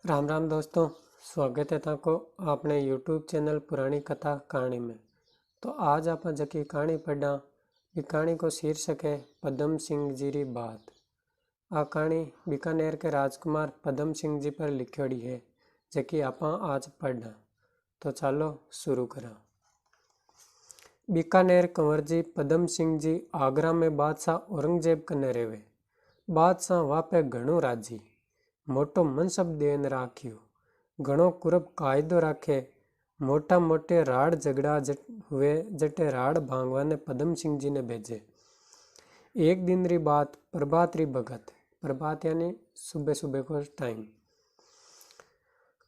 राम राम दोस्तों। स्वागत है ताको आपने यूट्यूब चैनल पुरानी कथा कहानी में। तो आज आप जकी कहानी पढ़ा बी कहानी को शीर्षक है पदम सिंह जी री बात। आ कहानी बीकानेर के राजकुमार पदम सिंह जी पर लिखोड़ी है जकी आप आज पढ़ा। तो चलो शुरू करा। बीकानेर कंवर जी पदम सिंह जी आगरा में बादशाह औरंगजेब कने रेवे। बादशाह वहाँ पे घणो राजी मोटो मनसब देन राख्यो। घणो कुरब कायदो राखे। मोटा मोटे राड़ झगड़ा हुए जटे राड़ भांगवाने पदम सिंह जी ने भेजे। एक दिन री बात प्रभात री भगत। प्रभात यानी सुबह सुबह को टाइम।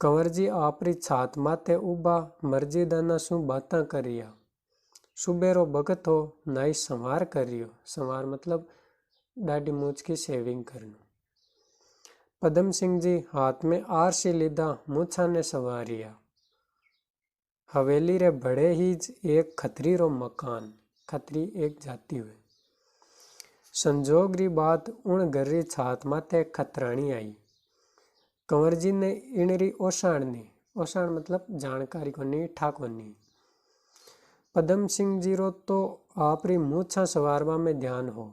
कंवर जी आपरी छात माथे उबा मर्जीदाना सु बातां करिया। सुबेरो भगत हो नाई संवार करियो। संवार मतलब दाढ़ी मूछ की शेविंग करना। पदम सिंह जी हाथ में आरसी लीधा मूछा ने सवारिया। हवेली रे बड़े ही एक खतरी रो मकान। खतरी एक जाती हुए संजोग री बात उन घर री छात माथे खतराणी आई। कंवर जी ने इनरी ओसाण नी। ओसाण मतलब जानकारी कोनी ठाकोनी। पदम सिंह जी रो तो आपरी मूछा सवारवा में ध्यान हो।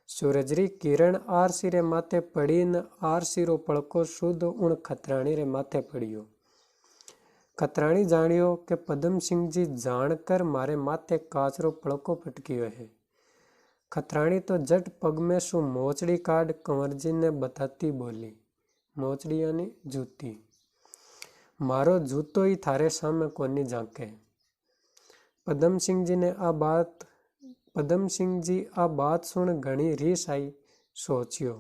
सूरज री किरण आरसी रे माथे पड़ी न आरसी रो पड़को शुद्ध उन खतराणी रे माथे पड़ियो। खतराणी जानियो के पदम सिंह जी जानकर मारे माथे काचरो पड़को पटकियो है। खतराणी तो जट पग में सु मोचड़ी काट कंवर जी ने बताती बोली। मोचड़ी यानी जूती। मारो जूतो ही थारे सामने कोनी झांके। पदम सिंह जी आ बात सुन घणी रीस आई। सोचियो।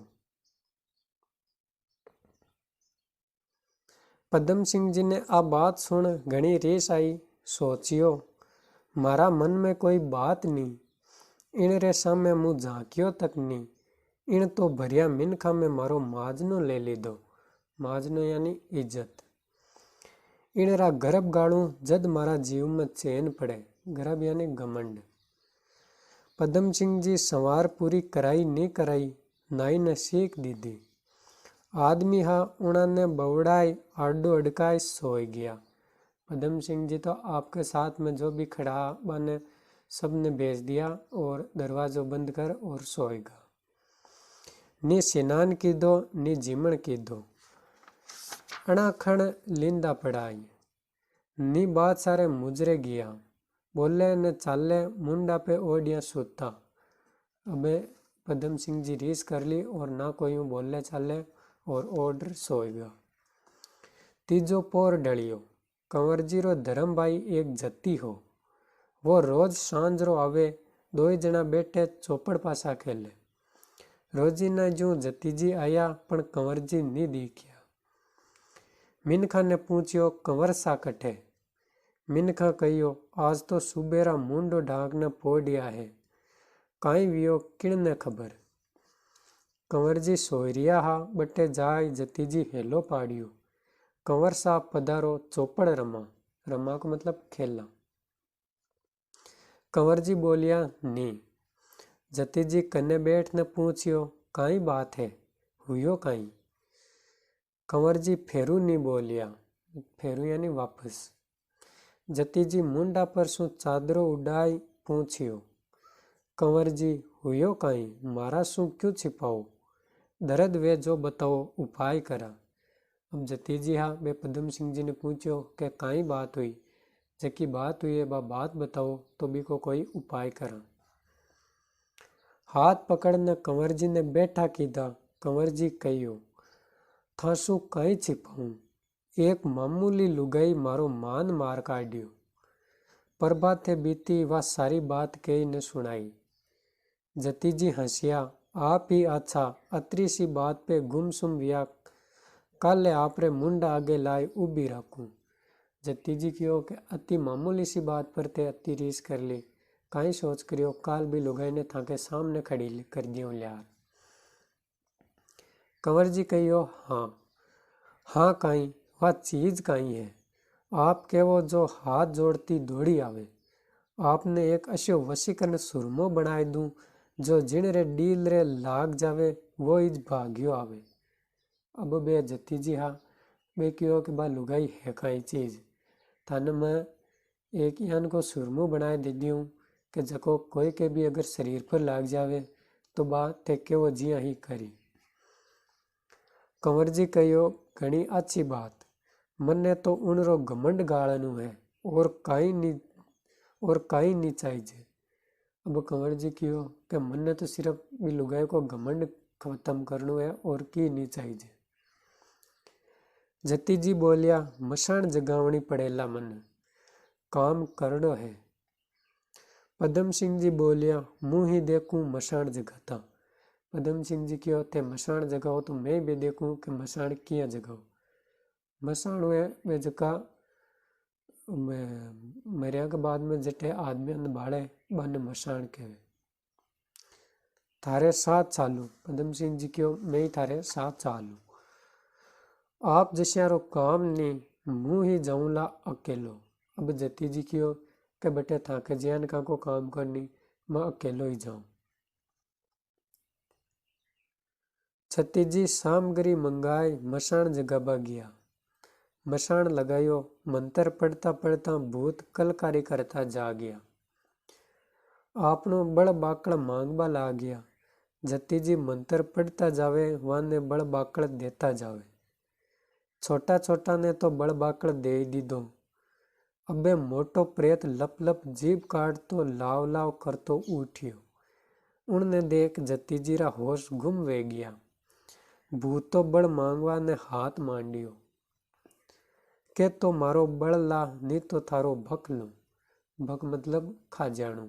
पदम सिंह जी ने आ बात सुन घणी रीस आई। सोचियो मारा मन में कोई बात नी। इन रे सामने मुँह झांकियो तक नी। इन तो भरिया मिनखा में मारो माजनो ले लीधो। माजनो यानी इज्जत। इन रा गर्भ गाड़ू जद मारा जीव में चैन पड़े। गर्भ यानी घमंड। पदम सिंह जी संवार पूरी कराई नहीं कराई नाई ने सीख दीदी। आदमी हा उना ने बवड़ाई आडो अड़काई सोए गया। पदम सिंह जी तो आपके साथ में जो भी खड़ा बने सब ने भेज दिया और दरवाजो बंद कर और सोएगा। नी स्नान की दो नी जीमण की दो। अणाखण लिंदा पड़ाई। नी बात सारे मुजरे गया। बोले ने चाले मुंडा पे ओडिया सूता। अबे पदम सिंह जी रीस कर ली और ना कोई बोले चाले और ऑर्डर सोएगा। तीजो पोर डलियो। कंवर जी रो धर्म भाई एक जत्ती हो। वो रोज सांझ रो आवे। दो ही जना बैठे चौपड़ पासा खेले। रोजी ना जो जत्ती जी आया पण कंवर जी नी दिखिया। मिनखा ने पूछियो कंवर सा कठे। मिनखा कहियो आज तो सुबेरा मुंडो ढाक ने पोड़िया है। काई वियो किण ने खबर। कंवर जी सोयरिया हा बटे जाय जती जी हेलो पाड़ियो। कंवर साहब पधारो चौपड़ रमा। रमा को मतलब खेला। कंवर जी बोलिया नी। जती जी कन्ने बैठ ने पूछियो काई बात है हुयो काई। कंवर जी फेरू नी बोलिया। फेरू यानी वापस। जती जी मुंडा पर सु चादरो उड़ाई पूछियो। कंवर जी हुयो काई मारा सु क्यों छिपाओ। दर्द वे जो बताओ उपाय करा। अब जती जी हाँ बे पदम सिंह जी ने पूछियो कि काई बात हुई। जकी बात हुई है बा बात बताओ तो भी को कोई उपाय करा। हाथ पकड़ने कंवर जी ने बैठा कीधा। कंवर जी कहियो थासु काई छिपाऊं। एक मामूली लुगाई मारो मान मार काढ़ियो। प्रभाते बीती वह सारी बात कही ने सुनाई। जती जी हंसिया आप ही अच्छा अतरी सी बात पे गुमसुम विया। काले आपरे मुंडा आगे लाई उबी रखूं। जती जी कहो कि अति मामूली सी बात पर ते अति रीस कर ली। काई सोच करियो काल भी लुगाई ने थाके सामने खड़ी कर दियो यार। कंवर जी कहियो हाँ काई वह चीज काई है। आप केवो जो हाथ जोड़ती दौड़ी आवे। आपने एक अशो वशीकरण सुरमो बनाए दूं जो जिन रे डील रे लाग जावे वो इज भाग्यो आवे। अब बे जती जी हाँ बे कहो कि बा लुगाई है काई चीज, थाने मैं एक यान को सुरमू बनाए दे दियूँ कि जको कोई के भी अगर शरीर पर लाग जावे तो बा ते के वो जिया ही करी। कंवर जी कहो घनी अच्छी बात, मन्ने तो उनरो घमंड गाड़नु है और काई नहीं चाहिए। अब कंवर जी कहो कि मन्ने तो सिर्फ भी लुगाई को घमंड खत्म करनु है और की नहीं चाहिए। जती जी बोलिया मशान जगावनी पड़ेला, मन काम करनो है। पदम सिंह जी बोलिया मुँह ही देखूं मशान जगाता। पदम सिंह जी कहो ते मशान जगाओ तो मैं भी देखूं कि मशान किया जगाओ। मशान हुए वे जका मरिया के बाद में जटे आदमी बाड़े बन मशान कहे। थारे साथ चालू। पदम सिंह जी कहो मैं ही थारे साथ चालू। आप जैसारो काम नहीं, मुँह ही जाऊंला अकेलो। अब जती जी कहो के बटे थाके जैन का को काम करनी, मैं अकेलो ही जाऊं। छत्ती जी सामग्री मंगाई मशान जगाबा गया। मशान लगायो, मंत्र पढ़ता पढ़ता भूत कलकारी करता जा गया। आपनो बड़ बाकड़ मांगबा ला गया। जती जी मंत्र पढ़ता जावे वाने बड़ बाकड़ देता जावे। छोटा छोटा ने तो बड़ बाकड़ दे दी दो। अबे मोटो प्रेत लप लप जीभ काट तो लाव लाव करतो उठियो। उनने देख जती जी रा होश गुम वे गया। भूत तो बड़ मांगवा ने हाथ मांडियो के तो मारो बड़ ला नी तो थारो भक लूं। भक मतलब खा जाणू।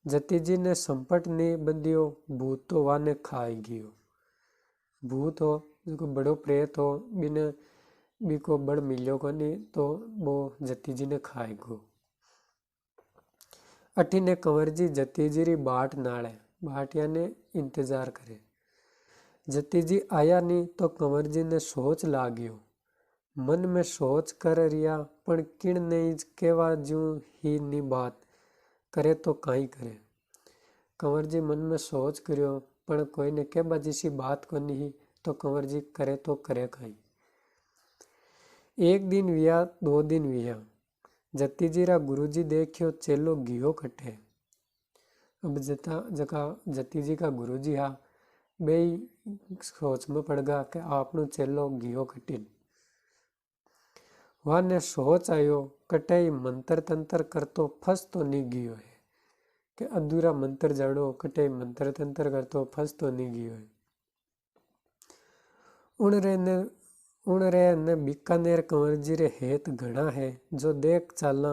जती जी ने संपट ने बंदियो, भूत तो वाने खाई गयो। भूत हो जो बड़ो प्रेत हो बिने बीको बड़ मिलियो को नहीं तो वो जती जी ने खाए गो। अठी ने कंवर जी जती जी री बाट नाले, बाट याने इंतजार करे। जती जी आया नहीं तो कंवर जी ने सोच लाग्यो। मन में सोच कर रिया पण किण नहीं केवा जू ही नी बात करे तो काई करे। कंवर जी मन में सोच करियो पण कोई ने के जैसी बात को नहीं तो कंवर जी करे तो करे काई। एक दिन विया, दो दिन विया। जती जी रा गुरुजी देखियो चेलो गियो कटे। अब जती जी का गुरुजी हा बे सोच में पड़ गया कि आपनो चेलो गियो कटिन। वाने सोच आयो कटे मंत्र तंत्र करतो फस तो नहीं गियो है कि अधूरा मंत्र जानो कटे मंत्र तंत्र करतो फस तो नहीं गियो है। उनरे ने बीकानेर कंवर जी रे हेत घना है जो देख चाला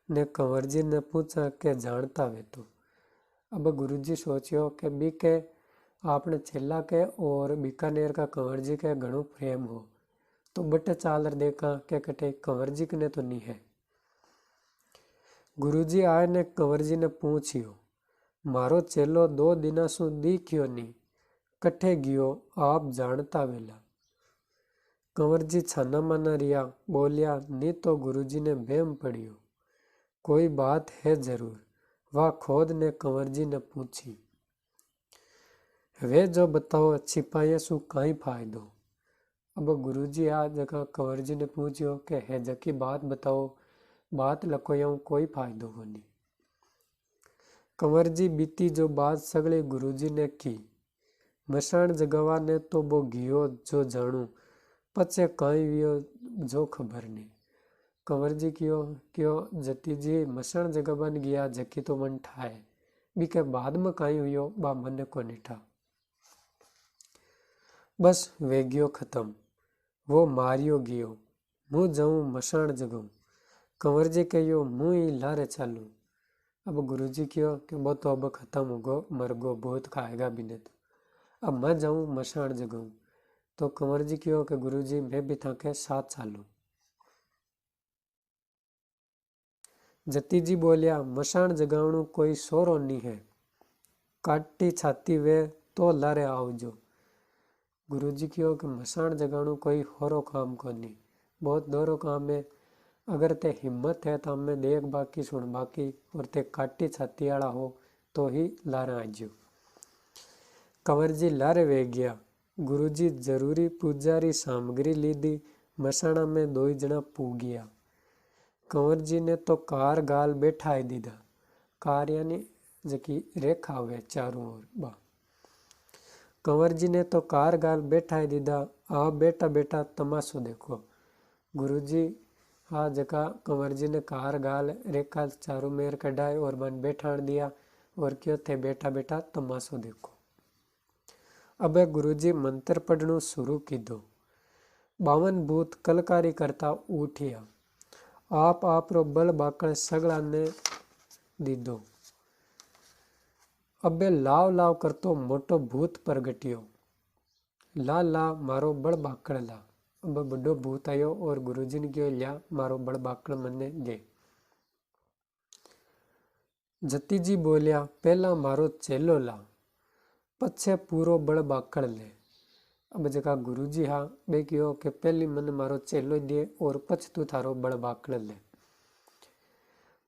ने कंवर जी ने पूछा के जानता वे तो। अब गुरुजी सोचियो कि बीके आपने चेला के और बीकानेर का कंवर जी के घणो प्रेम हो तो बटे चालर देखा के कटे कंवर जी ने तो नहीं है। गुरुजी आए ने कंवर जी ने पूछियो मारो चेलो 2 दिना सु दिखियो नहीं, कट्ठे गियो आप जानता वेला। कंवर जी छाना माना रिया, बोलिया नी तो गुरुजी ने बेम पड़ियो, कोई बात है जरूर। वह खोद ने कंवर जी ने पूछी। वे जो बताओ छिपाए सु काई फायदो। अब गुरुजी आ जगह कंवर जी ने पूछियो कि है जकी बात बताओ, बात लकोयाऊ कोई फायदो कोनी। कंवर जी बीती जो बात सगले गुरुजी ने की। मशान जगवा ने तो वो गियो जो जानू, पचे काई वियो जो खबर नहीं। कंवर जी क्यों जती जी मशान जगवन गया जकी तो मन ठाए, बी के बाद में काई हुयो बा मन को निठा। बस वे गयो खत्म, वो मारियो गियो, मुँह जाऊं मशान जगऊं। कंवर जी कहो मुँह ही लारे चालू। अब गुरुजी क्यों कि वो तो अब खत्म होगो, मर गो, बहुत खाएगा भी नहीं तो अब मैं जाऊं मशान जगाऊं। तो कंवर जी क्यों कि गुरुजी मैं भी थाके साथ चालू। जती जी बोलिया मशान जगावणु कोई सोरो नहीं है, काटी छाती वे तो लारे आवजो। गुरुजी क्यों कि मशान जगावणु कोई होरो काम को नहीं, बहुत दोरो काम है। अगर ते हिम्मत है तो हमें देख बाकी सुन बाकी और ते काटी छाती वाला हो तो ही लारे आजो। कंवर जी लारे वे गया, गुरुजी जरूरी पूजारी सामग्री लीधी। मसाणा में 2 जणा पूगिया। कंवर जी ने तो कार गाल बैठाई दीधा। कार यानी जकी रेखा हुए चारों ओर बा। कंवर जी ने तो कार गाल बैठाई दीधा। आओ बेटा बेटा तमाशो देखो। गुरुजी हाँ जका कंवर जी ने कार गाल रेखा चारों मेर कढ़ाए और मन बैठाण दिया और क्यों थे बेटा बेटा तमाशो देखो। अबे गुरुजी मंत्र पढ़नु शुरू कीधो। 52 भूत कलकारी करता उठिया। आप रो बल बाकड़ सगड़ा ने दीधो। अबे लाव लाव करतो मोटो भूत प्रगटियो। ला ला मारो बड़ बाकड़ ला। अब बड़ो भूत आयो और गुरुजी ने कहो लिया मारो बड़ बाकड़ मने दे। जतीजी बोलिया पहला मारो चेलो ला पछे पूरो बड़ बाकड़ ले। अब जका गुरुजी हाँ बे कहो कि पहली मन मारो चेलो दे और पछ तू थारो बड़ बाकड़ ले।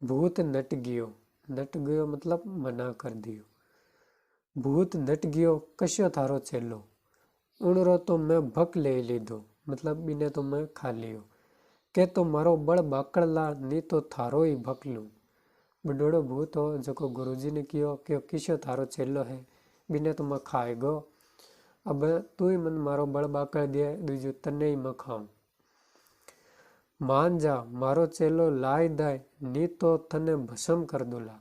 भूत नट गयो मतलब मना कर दियो। भूत नट गयो कश्यो थारो चेलो। उणरो तो मैं भक ले लीधो मतलब बिने तो मैं खा लियो। के तो मारो बड़ बाकड़ ला नी तो थारो ही भक लूं। बडोड़ो भूत हो जको गुरुजी ने कहो कि किस्यो थारो चेलो है बिने तो मैं खाएगो। अब तू ही मन मारो बड़ बाकड़ दे दूजू तने ही मैं खाऊं। मान जा मारो चेलो लाई दाय नी तो तने भस्म कर दूला।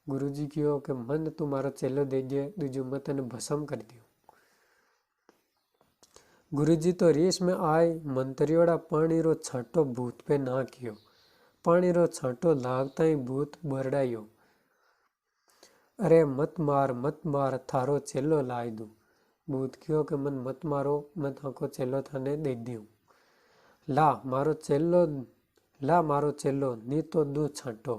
गुरुजी कहो कि मन तू मारो चेलो दे दे दूजू मैं तने भस्म कर दियो। गुरुजी तो रेस में आए मंत्रियोड़ा पानी रो छांटो भूत पे ना कियो। पानी रो छांटो लागता ही भूत बरड़ायो। अरे मत मार थारो चेलो लाई दूं। भूत कहो कि मन मत मारो मैं थाको चेलो थाने दे दियो। ला मारो चेलो नी तो दू छांटो।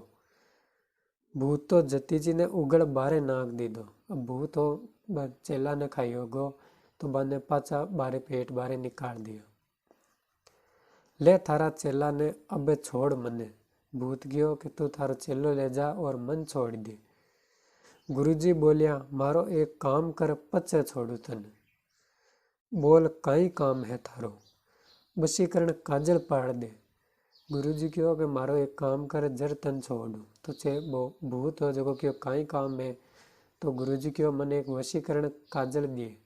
भूत तो जतीजी ने उगड़ बारे नाक दीदो। अब भूत हो चेला ने खाइयो गो तो बाने पाचा बारे पेट बारे निकाल दिया। ले थारा चेला ने अबे छोड़ मने। भूत गयो कि तू थारो चेलो ले जा और मन छोड़ दे। गुरुजी बोलिया मारो एक काम कर पचे छोड़ू तने। बोल कई काम है थारो। वशीकरण काजल पाड़ दे। गुरुजी कहो कि मारो एक काम कर जर तन छोड़ू। तो भूत हो जो क्यों कई काम है तो गुरुजी कहो मन एक वशीकरण काजल दिए।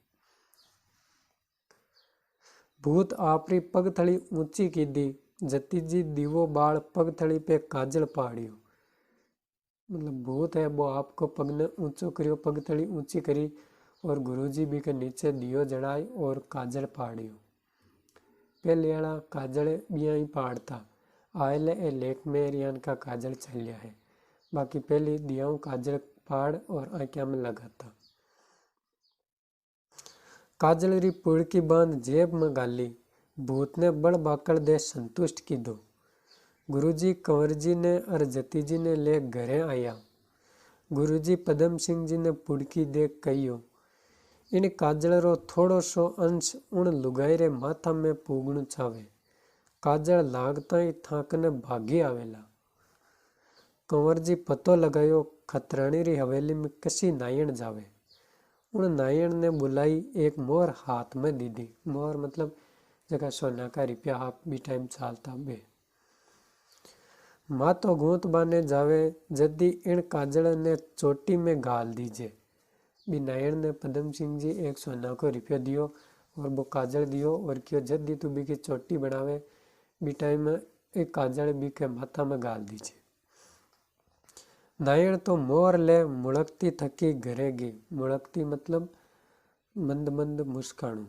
भूत आपरी पगथड़ी ऊंची की दी। जतीजी दीवो बाल पगथड़ी पे काजल पाड़ियो। मतलब भूत है वो आपको पग ने ऊंचो करियो पगथड़ी ऊंची करी और गुरुजी भी के नीचे दियो जड़ाई और काजल पाड़ियो। पहले वाला काजल बिया ही पाड़ता आयले ए लेख में रियान का काजल चलिया है। बाकी पहले दियाओं काजल पाड़ और आंखिया में लगाता। काजल री पुड़की बांध जेब में गाली। भूत ने बड़ बाकड़ दे संतुष्ट की दो। गुरुजी कंवर जी ने और जतीजी ने ले घरे आया। गुरुजी पदम सिंह जी ने पुड़की देख कहियो इन काजल रो थोड़ो सो अंश उन लुगाई रे माथा में पूगणु चावे। काजल लागता ही थाकने भागी आवेला। कंवर जी पतो लगायो खतरानी री हवेली में कसी नायण जावे। उन नायण ने बुलाई एक मोर हाथ में दीदी। मोर मतलब जगह सोना का रुपया हाथ भी टाइम चालता बे। माँ तो गूंत बाने जावे जदी इन काजल ने चोटी में गाल दीजे। भी नायण ने पदम सिंह जी एक सोना को रुपया दियो और वो काजल दियो और क्यों जदी तू भी की चोटी बनावे भी टाइम एक काजल भी के माथा में गाल दीजे। नायण तो मोर ले मुड़कती थकी घरेगी। मुड़कती मतलब मंद मंद मुस्कानू।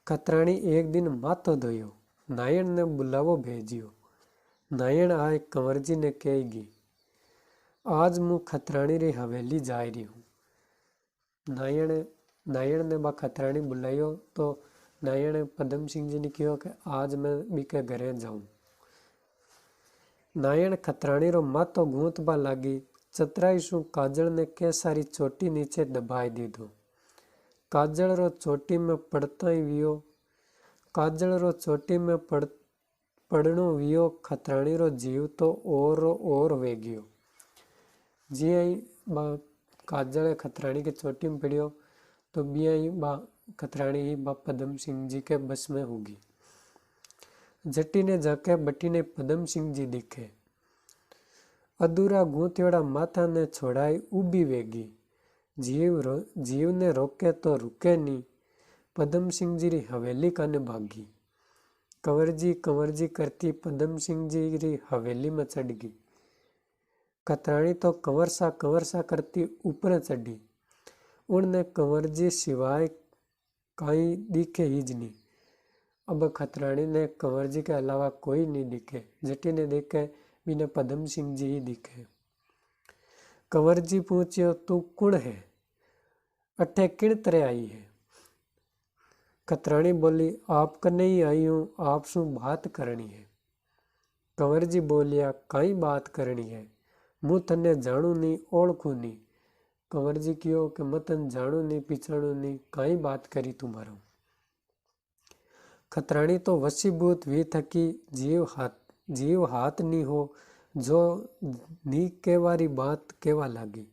खतरानी एक दिन माथो धोयो। नायण ने बुलावो भेजियो। नायण आए कंवर जी ने कहेगी आज मु खतरानी री हवेली जा रही हूँ। नायण ने बा खतरानी बुलायो तो नायण पदम सिंह जी ने कहो कि आज मैं बीके घरे जाऊं। नायण खतरानी रो माथो गूंथबा लागी। चतराई सु काजल ने के सारी चोटी नीचे दबाई दीधो। काजल रो चोटी में पड़ता ही वियो। काजल रो चोटी में पड़नो वियो। खतरानी रो जीव तो और वेगियो। जी बा काजल खतरानी के चोटी में पड़ियो तो बिया ही बा खतरानी ही बाप पदम सिंह जी के बस में होगी। जट्टी ने जाके बट्टी ने पदम सिंह जी दिखे। अधूरा गूंथियोड़ा माथा ने छोड़ाई उभी वेगी। जीव ने रोके तो रुके नी। पदम सिंह जी री हवेली काने भागी। कंवर जी करती पदम सिंह जी री हवेली में चढ़ गई। खतरानी तो कंवर सा करती ऊपर चढ़ी। उनने कंवर जी सिवाय कहीं दिखे ही नहीं। अब खतरानी ने कंवर जी के अलावा कोई नहीं दिखे। जटी ने देखे बिना पदम सिंह जी ही दिखे। कंवर जी पूछियो तू कौन है, अठे किन तरह आई है। खतरानी बोली आप कने ही आई हूँ, आप सु बात करनी है। कंवर जी बोलिया कई बात करनी है, मुँह तने जाणू नहीं ओळखू नहीं। कंवर जी कहो कि मैं तन जाणू नहीं पिछाणू नहीं, कई बात करी तुम्हारो। खतरानी तो वशीभूत हुई थकी। जीव हाथ नहीं हो जो नी केवारी बात केवा लागी।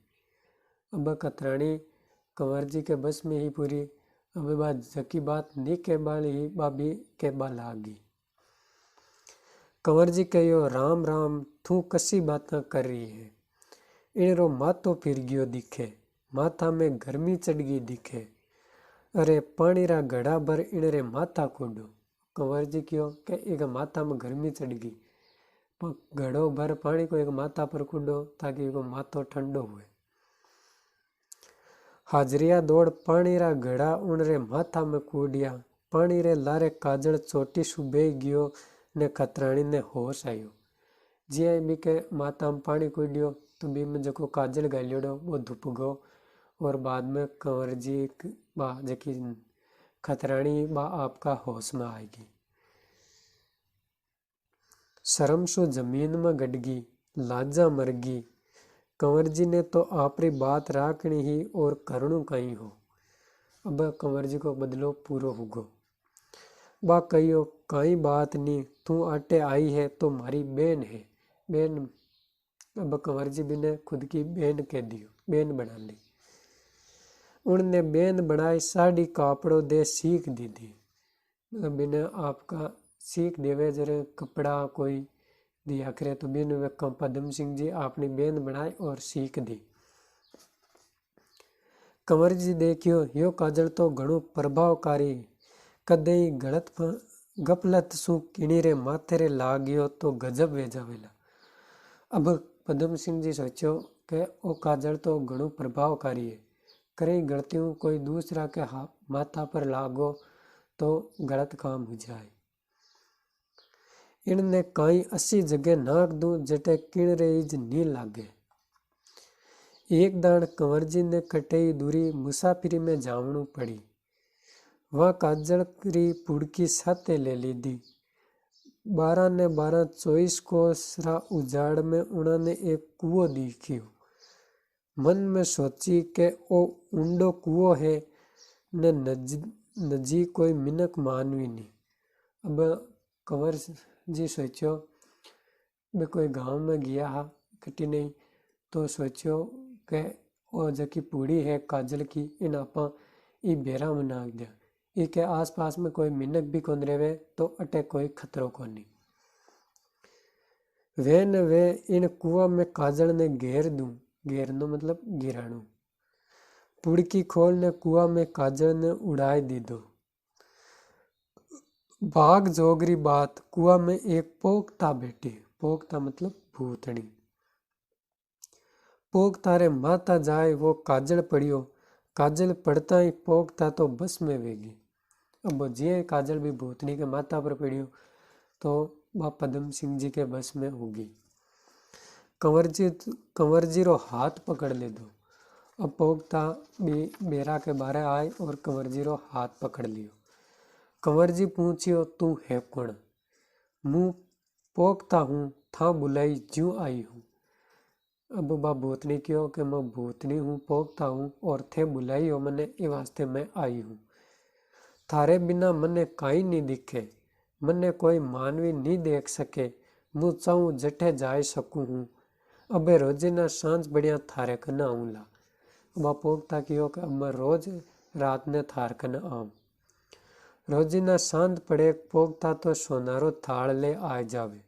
अब खतरानी कंवर जी के बस में ही पूरी। अब बात जकी बात नी के बाली ही बाबी के लागी। कंवर जी कहो राम राम तू कसी बातें कर रही है। इनरो माथो फिर गयो दिखे, माथा में गर्मी चढ़ गई दिखे। अरे पानी रा घड़ा भर इनरे माथा कूदो। कंवर जी कहो कि एक माथा में गर्मी चढ़ गई, घड़ो भर पानी को एक माथा पर कूदो ताकि वो माथो ठंडो हुए। हाजरिया दौड़ पानी रा घड़ा उनरे माथा में कूदिया। पानी रे लारे काजल चोटी सुबह गयो ने खतरानी ने होश आयो। जिया बी के माथा में पानी कूदियो तो बी में जको काजल गालियोड़ो वो धुप गो। और बाद में कंवर जी बा जकी खतरानी बा आपका होश में आएगी। शर्म सु जमीन में गड़गी, लाजा मरगी। कंवर जी ने तो आपरी बात राखनी ही और करनू कहीं हो। अब कंवर जी को बदलो पूरो होगो। बा कहियो कई बात नहीं, तू आटे आई है तो मारी बहन है। बहन अब कंवर जी भी ने खुद की बहन कह दियो, बहन बना ली। उनने बहन बनाई साड़ी कापड़ो दे सीख दी थी। बिना आपका सीख देवे जरे कपड़ा कोई दिया करे तो बिन वे पदम सिंह जी अपनी बहन बनाई और सीख दी। कंवर जी देखियो यो काजल तो घणो प्रभावकारी, कदे गलत गपलत सु किणी रे माथे रे लाग्यो तो गजब वे जावेला। अब पदम सिंह जी सोचो कि ओ काजल तो घणो प्रभावकारी है, कई गलतियों कोई दूसरा के माथा पर लागो तो गलत काम हो जाए। इनने कई अस्सी जगह नाक दूं जटे किण रेज नी लागे। एक दान कंवर जी ने कटई दूरी मुसाफिरी में जावणू पड़ी। वह काजल री पुड़की साथे ले ली दी। 12 ने 12 24 कोस रा उजाड़ में उन्होंने एक कुओ दिखियो। मन में सोची के ओ ऊंडो कुओ है ने नजी कोई मिनक मानवी नहीं। अब कंवर जी सोचो मैं कोई गांव में गया हा कटी नहीं तो सोचो के ओ जकी पूड़ी है काजल की इन आपा ई बेरा में नाक दिया। ई के आस पास में कोई मिनक भी कौन रेवे तो अटे कोई खतरो कोनी। वे इन कुआ में काजल ने घेर दूं, घेरनो मतलब गिराणु। पुड़की खोल ने कुआ में काजल ने उड़ाई दी दो। भाग जोगरी बात कुआ में एक पोखता बैठी। पोखता मतलब भूतनी। पोखता रे माता जाए वो काजल पड़ियो। काजल पड़ता ही पोखता तो बस में वेगी। अब जे काजल भी भूतनी के माथा पर पड़ियो तो वह पदम सिंह जी के बस में होगी। कंवर जी रो हाथ पकड़ ले दो। अब पोखता भी बेरा के बारे आए और कंवर जी रो हाथ पकड़ लियो। कंवर जी पूछियो तू है कौन। मुँह पोखता हूँ था बुलाई ज्यों आई हूँ। अब बा भूतनी क्यों कि मैं भूतनी हूँ पोखता हूँ और थे बुलाई हो मने ये वास्ते मैं आई हूँ। थारे बिना मने काई नहीं दिखे, मने कोई मानवी नहीं देख सके। मुँह चाहूँ जठे जाए सकूँ हूँ। अबे रोजीना सांझ बढ़िया थारे कना आऊँला। बा पोखता क्यों कि अब मैं रोज रात ने थार कन आम। रोजीना सांध पड़े पोगता तो सोनारो थाल ले आ जावे।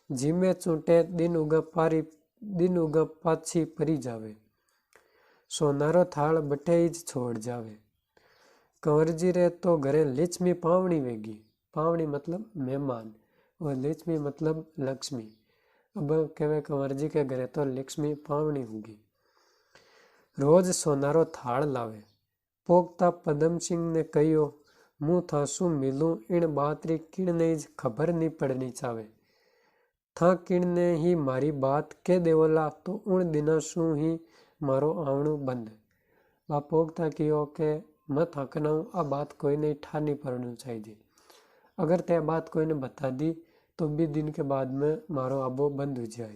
जीमे चूंटे दिन उगा पाछी परी जावे। सोनारो थाल बटे ज छोड़ जावे। कंवरजी रे तो घरे लक्ष्मी पावणी वेगी। पावणी मतलब मेहमान और लक्ष्मी मतलब लक्ष्मी। अब कहवे कंवरजी के घरे तो लक्ष्मी पावणी होगी। रोज सोनारो थाल लावे। पोगता पदम सिंह ने कहियो, मुँ थासू मिलूं इन बात री किणने ज खबर नहीं पड़नी चावे। था किणने ही मारी बात कह देवोला तो उन दिना शू ही मारो आवणु बंद। बा पोगता कियो के मत हकनाऊ आ बात कोई नहीं ठानी पड़नी चाहिए। अगर ते बात कोई ने बता दी तो 20 दिन के बाद में मारो आबो बंद हो जाए।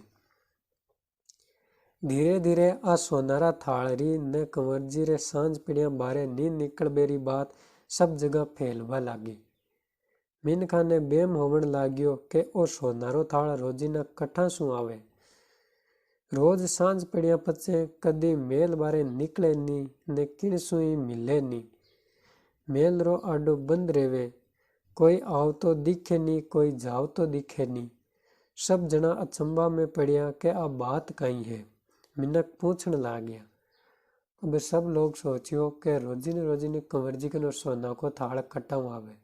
धीरे धीरे आ सोनारा थालरी ने कंवरजी रे सांझ पड़िया बारे नी निकल बेरी बात सब जगह फैलवा लागी। मीनखा ने बेम होवण लाग्यो के ओ सोनारो थाल रोजीना कठा शू आवे। रोज सांझ पड़िया पछे कदी मेल बारे निकले नी ने किण शू ही मिले नी। मेल रो आडो बंद रेवे। कोई आव तो दिखे नी, कोई जाव तो दिखे नी। सब जना अचंबा में पड़िया के आ बात कई है। मिनक पूछण लाग्या। अब सब लोग सोचियो के रोजीने कंवरजी के सोना को थाल कटाऊ आवे।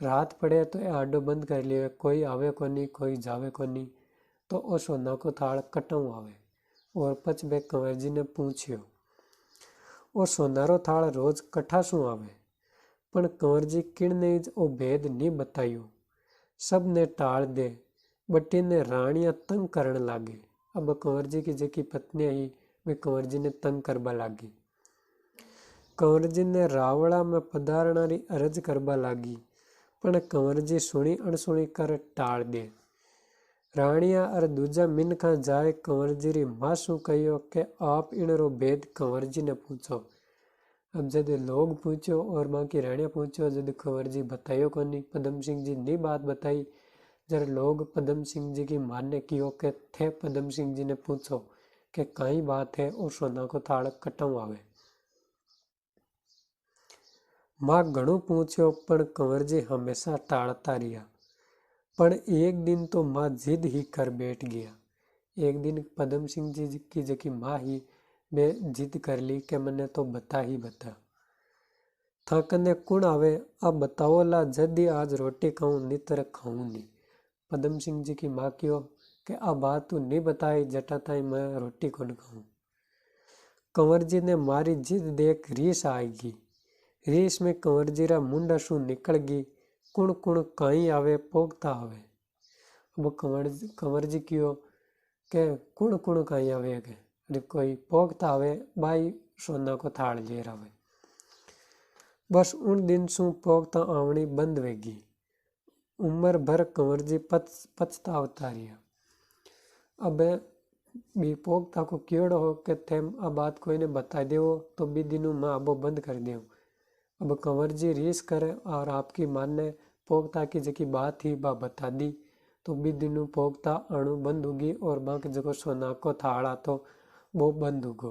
रात पड़े तो ये आडो बंद कर लियो। कोई आवे कोनी, कोई जावे कोनी, तो ओ सोना को थाल कटाऊ आवे। और पछ बे कंवरजी ने पूछियो, ओ सोनारो थाल रोज कठा शू आवे। पण कंवरजी किणने ज ओ भेद नी बतायो। सब ने टाल दे। बटी ने राणिया तंग करण लागी। अब कंवरजी की जेकी पत्नी आई वे कंवरजी ने तंग करबा लागी। कंवरजी ने रावड़ा में पधारणारी अरज करबा लागी। पण कंवरजी सुणी अणसुणी कर टाल दे। राणिया और दूजा मिनखा जाए कंवरजी री मां शू कहियो के आप इनरो भेद कंवरजी ने पूछो। अब जद लोग पूछो और बाकी राणिया पूछो, जद कंवरजी बतायो कोनी, पदम सिंह जी नी बात बताई। जर लोग पदम सिंह जी की माने कियो के थे पदम सिंह जी ने पूछो के कई बात है और सोना को थाल कटाऊ आवे। मां घणो पूछ्यो पण कंवरजी हमेशा टालता रिया। पण एक दिन तो मां जिद ही कर बैठ गया। एक दिन पदम सिंह जी की जकी मां ही बे जिद कर ली के मने तो बता ही बता। था कने कुण आवे आ बताओला जदी आज रोटी खाऊं नितर खाऊं नी। पदम सिंह जी की मां क्यों के आ बात तू नहीं बताई जटा ताई मैं रोटी कोन खाऊं। कंवरजी ने मारी जिद देख रीस आएगी। रीस में कंवरजी रा मुंडा शू निकल गई। कुण कुण काई आवे पोगता आवे। अब कंवरजी क्यों के कुण कुण काई आवे के अरे कोई पोगता आवे बाई सोना को थाल लेर आवे। बस उन दिन शू पोगता आवणी बंद वेगी। उम्र भर कंवरजी पछतावता रिया। अब बी पोगता को कीड़ो हो के थेम आ बात कोई ने बता देवो तो 20 दिनों मैं आबो बंद कर देव। अब कंवरजी रीस करे और आपकी माने पोगता की जकी बात ही बा बता दी तो 20 दिनों पोगता अणु बंद होगी और बाकी जको सोना को थाड़ा तो वो बंद होगो।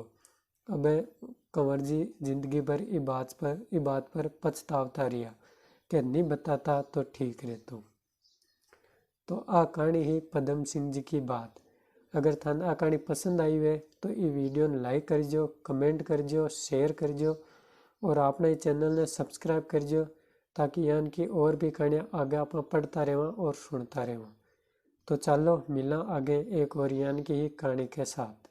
अब कंवरजी जिंदगी भर ई बात पर पछतावता रिया के नहीं बताता तो ठीक रहतो। तो आ कहानी ही पदम सिंह जी की बात। अगर थाने आ कहानी पसंद आई है तो ये वीडियो ने लाइक करजो, कमेंट करजो, शेयर करजो और अपने चैनल ने सब्सक्राइब करजो ताकि यान की और भी कहानियाँ आगे आप पढ़ता रहेवा और सुनता रहेवा। तो चलो मिला आगे एक और यान की ही कहानी के साथ।